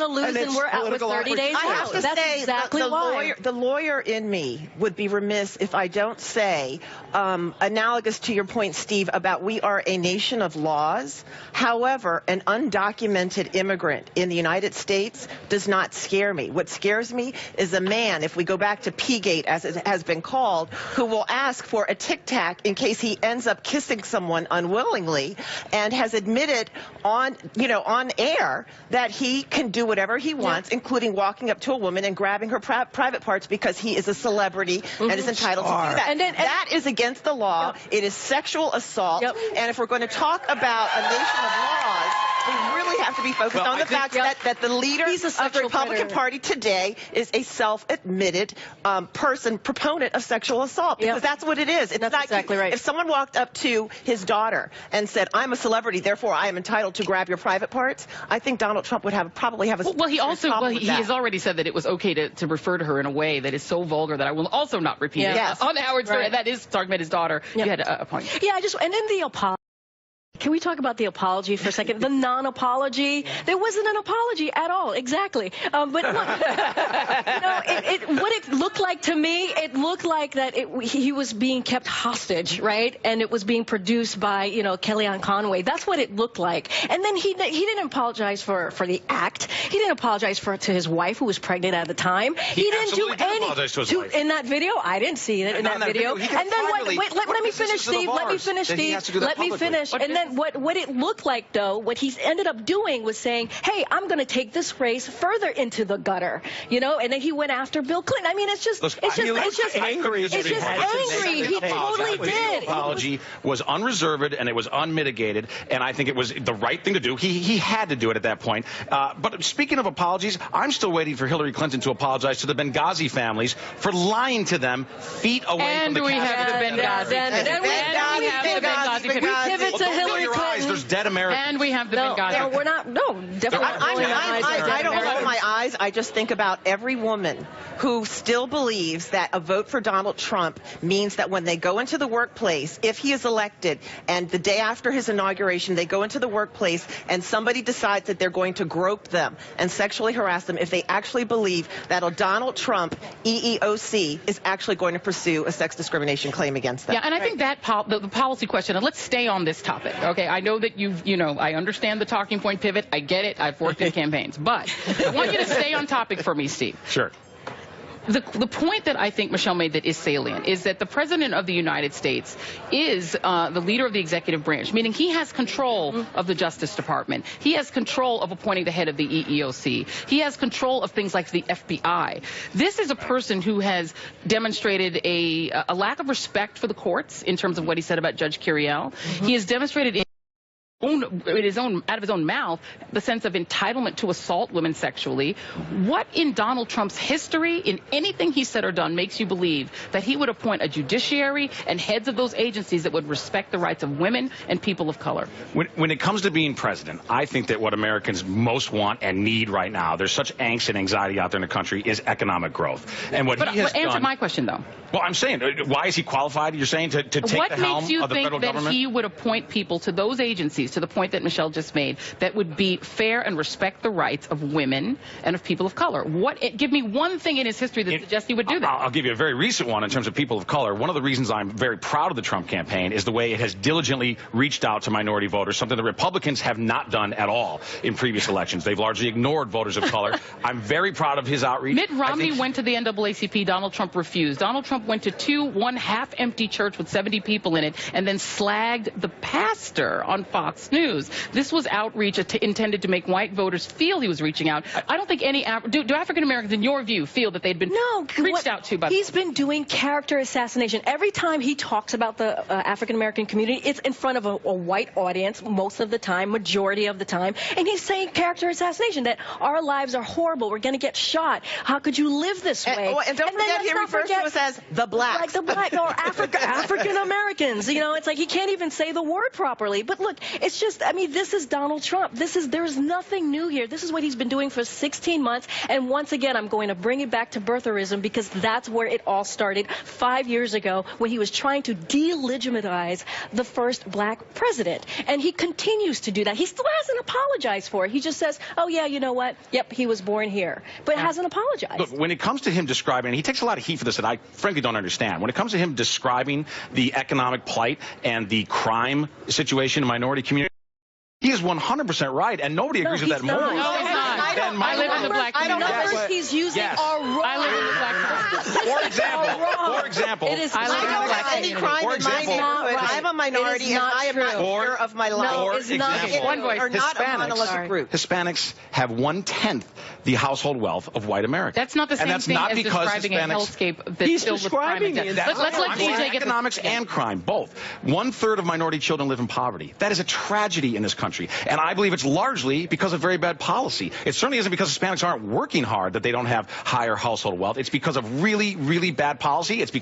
to lose and we're out with 30 days I have out. to That's say, exactly why. the lawyer in me would be remiss if I don't say, analogous to your point, Steve, about we are a nation of laws. However, an undocumented immigrant in the United States does not scare me. What scares me is a man, if we go back to P-gate, as it has been called, who will ask for a Tic Tac in case he ends up kissing someone unwillingly, and has admitted on air that he can do whatever he wants, including walking up to a woman and grabbing her private parts because he is a celebrity and is entitled to do that. And that is against the law. It is sexual assault. And if we're going to talk about a nation of laws, we really have to be focused on the fact that the leader of the Republican Party today is a self-admitted proponent of sexual assault, because that's what it is. It's that's not exactly right. If someone walked up to his daughter and said, "I'm a celebrity, therefore I am entitled to grab your private parts," I think Donald Trump would probably have a he has already said that it was okay to refer to her in a way that is so vulgar that I will also not repeat it on Howard Stern. That is talking about his daughter. You had a point. Yeah, and then the apology. Can we talk about the apology for a second? The non-apology. There wasn't an apology at all. Exactly. But look, what it looked like to me, it looked like that he was being kept hostage, right? And it was being produced by, Kellyanne Conway. That's what it looked like. And then he didn't apologize for the act. He didn't apologize to his wife, who was pregnant at the time. He didn't do any in that video. I didn't see it in that video. And then let me finish, Steve. Let me finish, Steve. Let me finish. And then what it looked like, though, what he ended up doing was saying, "Hey, I'm going to take this race further into the gutter," and then he went after Bill Clinton. I mean, it's just angry. It's just angry. He totally did. The apology was unreserved and it was unmitigated, and I think it was the right thing to do. He had to do it at that point. But speaking of apologies, I'm still waiting for Hillary Clinton to apologize to the Benghazi families for lying to them feet away from the we have the Benghazi. And we pivot to Hillary Clinton. There's dead Americans. And we have the Benghazi. No, we're not. No, definitely not. I don't roll my eyes. I just think about every woman who still believes that a vote for Donald Trump means that when they go into the workplace, if he is elected, and the day after his inauguration, they go into the workplace and somebody decides that they're going to grope them and sexually harass them, if they actually believe that a Donald Trump EEOC is actually going to pursue a sex discrimination claim against them. Yeah, and I think that the policy question, and let's stay on this topic, okay? I know that I understand the talking point pivot. I get it. I've worked in campaigns. But I want you to stay on topic for me, Steve. Sure. The point that I think Michelle made that is salient is that the President of the United States is the leader of the executive branch, meaning he has control of the Justice Department. He has control of appointing the head of the EEOC. He has control of things like the FBI. This is a person who has demonstrated a lack of respect for the courts in terms of what he said about Judge Curiel. He has demonstrated out of his own mouth the sense of entitlement to assault women sexually. What in Donald Trump's history, in anything he said or done, makes you believe that he would appoint a judiciary and heads of those agencies that would respect the rights of women and people of color? When it comes to being president, I think that what Americans most want and need right now, there's such angst and anxiety out there in the country, is economic growth. And what he has answer done, my question, though. Well, I'm saying, why is he qualified, you're saying, to take the helm of the federal government? What makes you think that he would appoint people to those agencies, to the point that Michelle just made, that would be fair and respect the rights of women and of people of color? Give me one thing in his history that suggests he would do that. I'll give you a very recent one in terms of people of color. One of the reasons I'm very proud of the Trump campaign is the way it has diligently reached out to minority voters, something the Republicans have not done at all in previous elections. They've largely ignored voters of color. I'm very proud of his outreach. Mitt Romney went to the NAACP. Donald Trump refused. Donald Trump went to one half-empty church with 70 people in it and then slagged the pastor on Fox News. This was outreach intended to make white voters feel he was reaching out. I don't think do African Americans, in your view, feel that they'd been reached out to by he's been doing character assassination. Every time he talks about the African American community, it's in front of a white audience most of the time, majority of the time, and he's saying character assassination, that our lives are horrible, we're going to get shot, how could you live this way? And don't forget, he refers to us as the blacks. Like the black or African Americans. It's like he can't even say the word properly. But look, it's it's just, I mean, this is Donald Trump. There's nothing new here. This is what he's been doing for 16 months. And once again, I'm going to bring it back to birtherism because that's where it all started 5 years ago when he was trying to delegitimize the first black president. And he continues to do that. He still hasn't apologized for it. He just says, oh, yeah, you know what? Yep, he was born here. But hasn't apologized. Look, when it comes to him describing, and he takes a lot of heat for this that I frankly don't understand. When it comes to him describing the economic plight and the crime situation in minority communities, he is 100% right, and nobody agrees with that. No, he's not. I live in the black community. Numbers he's using are wrong. I live in the black community. For example, it is I live in the black any community. crime For in my example, neighborhood. I'm a minority, and I am not aware of my life. No, it's not. One voice. Are not a monolithic group. Hispanics have 1/10 the household wealth of white America. That's not the same thing as describing a hellscape that's filled with crime and death. Let's let DJ get economics and crime, both. 1/3 of minority children live in poverty. That is a tragedy in this country, and I believe it's largely because of very bad policy. It certainly isn't because Hispanics aren't working hard that they don't have higher household wealth. It's because of really, really bad policy. It's because